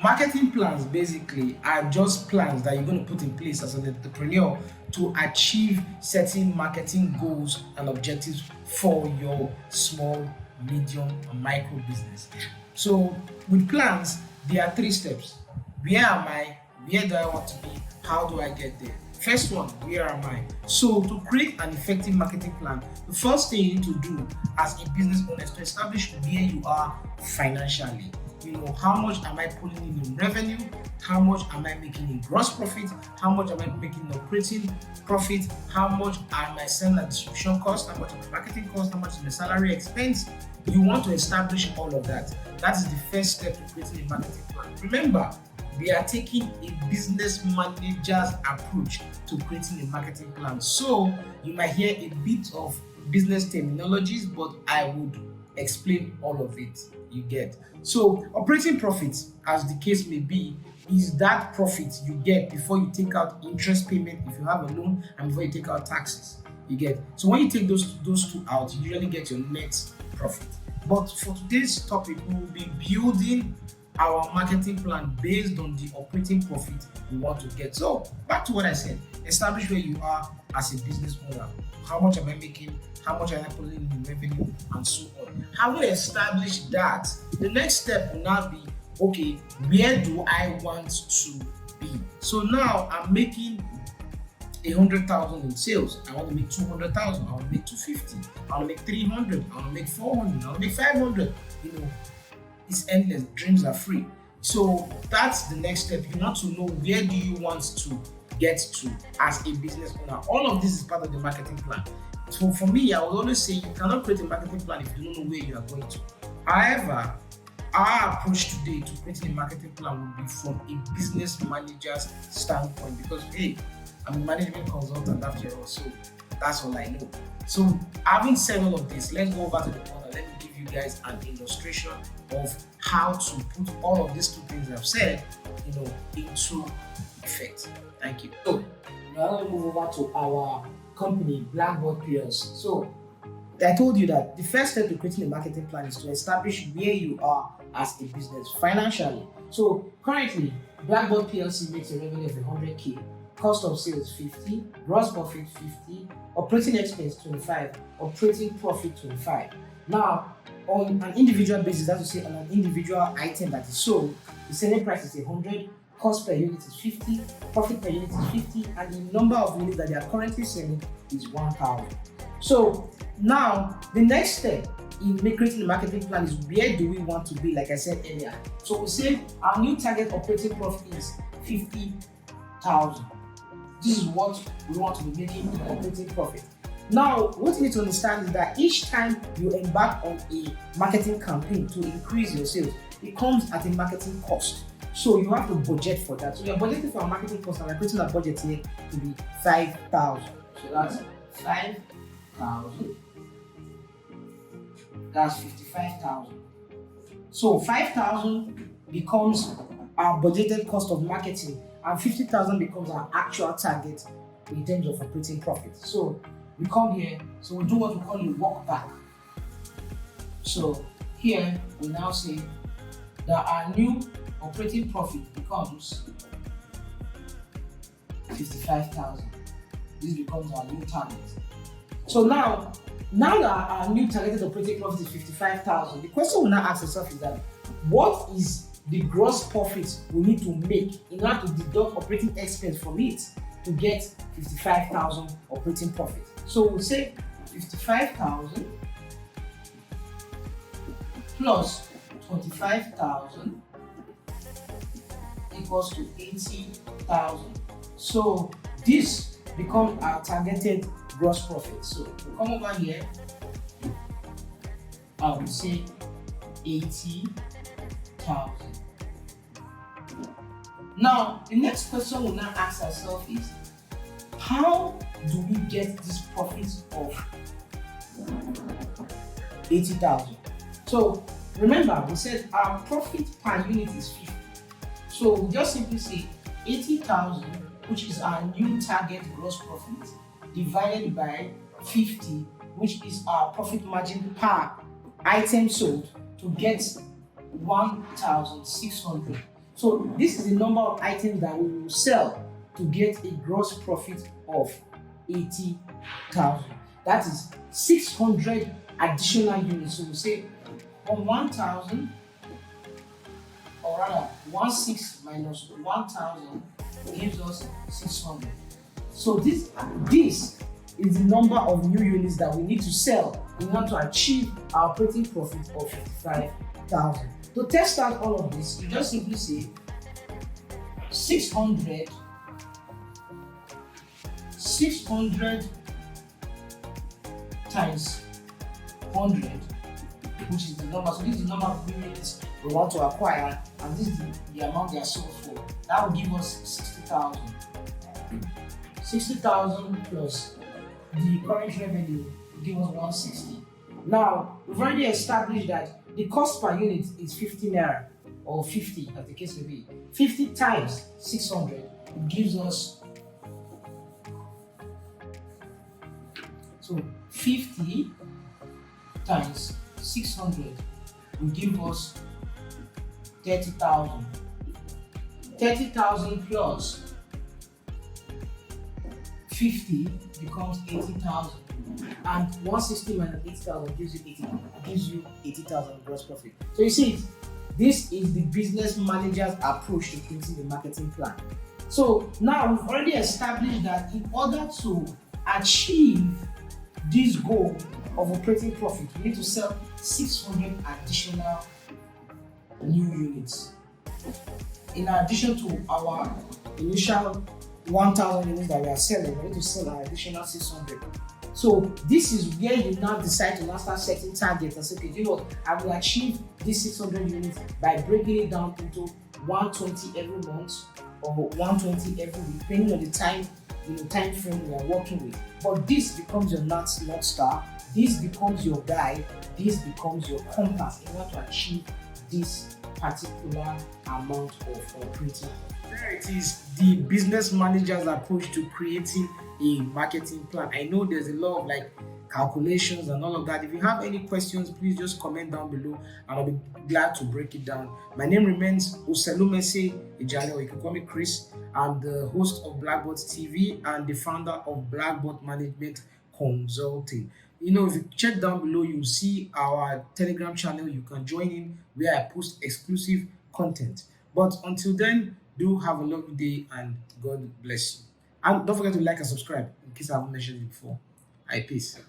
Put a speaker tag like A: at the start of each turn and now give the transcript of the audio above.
A: Marketing plans basically are just plans that you're going to put in place as an entrepreneur to achieve certain marketing goals and objectives for your small, medium, and micro business. So with plans, there are 3 steps. Where am I? Where do I want to be? How do I get there? First one, where am I? So to create an effective marketing plan, the first thing you need to do as a business owner is to establish where you are financially. How much am I pulling in revenue? How much am I making in gross profit? How much am I making in operating profit? How much am I selling at distribution cost? How much is my marketing cost? How much is my salary expense? You want to establish all of that. That is the first step to creating a marketing plan. Remember, we are taking a business manager's approach to creating a marketing plan. So you might hear a bit of business terminologies, but I would explain all of it. You get. So operating profit, as the case may be, is that profit you get before you take out interest payment if you have a loan and before you take out taxes. You get. So when you take those 2 out, you usually get your net profit. But for today's topic, we will be building our marketing plan based on the operating profit we want to get. So back to what I said, establish where you are as a business owner. How much am I making? How much am I putting in revenue? And so on. Having established that, the next step will now be, okay, where do I want to be? So now I'm making 100,000 in sales. I want to make 200,000. I want to make 250. I want to make 300. I want to make 400. I want to make 500. It's endless. Dreams are free. So that's the next step. You want to know where do you want to get to as a business owner. All of this is part of the marketing plan. So for me, I would always say you cannot create a marketing plan if you don't know where you are going to. However, our approach today to creating a marketing plan will be from a business manager's standpoint because, hey, I'm a management consultant after all, so that's all I know. So having said all of this, let's go over to the corner. Let me give you guys an illustration of how to put all of these 2 things I've said, into effect. Thank you. So now let's move over to our company, Blackbot PLC. So I told you that the first step to creating a marketing plan is to establish where you are as a business financially. So currently, Blackbot PLC makes a revenue of 100K, cost of sales 50, gross profit 50, operating expense 25, operating profit 25. Now, on an individual basis, that's to say on an individual item that is sold, the selling price is 100, cost per unit is 50, profit per unit is 50, and the number of units that they are currently selling is 1,000. So now the next step in creating the marketing plan is where do we want to be, like I said earlier. So we say our new target operating profit is 50,000. This is what we want to be making in operating profit. Now, what you need to understand is that each time you embark on a marketing campaign to increase your sales, it comes at a marketing cost. So you have to budget for that. So you're budgeting for a marketing cost, and we're creating a budget here to be 5,000. So that's 5,000. That's 55,000. So 5,000 becomes our budgeted cost of marketing, and 50,000 becomes our actual target in terms of operating profit. So we come here, so we do what we call a walk back. So here we now say that our new operating profit becomes 55,000. This becomes our new target. So now that our new targeted operating profit is 55,000, the question we now ask ourselves is that what is the gross profit we need to make in order to deduct operating expense from it to get 55,000 operating profit? So we'll say 55,000 plus 25,000 equals to 80,000. So this becomes our targeted gross profit. So we'll come over here, I will say 80,000. Now, the next question we'll now ask ourselves is, how do we get this profit of 80,000? So remember, we said our profit per unit is 50. So we just simply say 80,000, which is our new target gross profit, divided by 50, which is our profit margin per item sold, to get 1,600. So this is the number of items that we will sell to get a gross profit of 80,000. That is 600 additional units. So we say on 1,000, or rather 16 minus 1,000 gives us 600. So this is the number of new units that we need to sell in order to achieve our operating profit of 55,000. To test out all of this, you just simply say 600 times 100, which is the number. So this is the number of units we want to acquire, and this is the amount they are sold for. That will give us 60,000. 60,000 plus the current revenue will give us 160. Now, we've already established that the cost per unit is 50 naira, or 50 as the case may be. 50 times 600 it gives us, so 50 times 600 will give us 30,000. 30,000 plus 50 becomes 80,000, and 160 minus 80,000 gives you 80,000 gross profit. So you see, this is the business manager's approach to creating the marketing plan. So now we've already established that in order to achieve this goal of operating profit, we need to sell 600 additional new units. In addition to our initial 1,000 units that we are selling, we need to sell an additional 600. So this is where you now decide to now start setting targets and say, okay, you know what, I will achieve these 600 units by breaking it down into 120 every month or 120 every week, depending on the time frame we are working with. But this becomes your North Star, this becomes your guide, this becomes your compass in order to achieve this particular amount of operating. There it is, the business manager's approach to creating a marketing plan. I know there's a lot of calculations and all of that. If you have any questions, please just comment down below and I'll be glad to break it down. My name remains Oselumese Ijale, or you can call me Chris. I'm the host of Blackbot TV and the founder of Blackbot Consulting. You know, if you check down below, you'll see our Telegram channel. You can join in where I post exclusive content. But until then, do have a lovely day and God bless you. And don't forget to like and subscribe in case I haven't mentioned it before. Peace.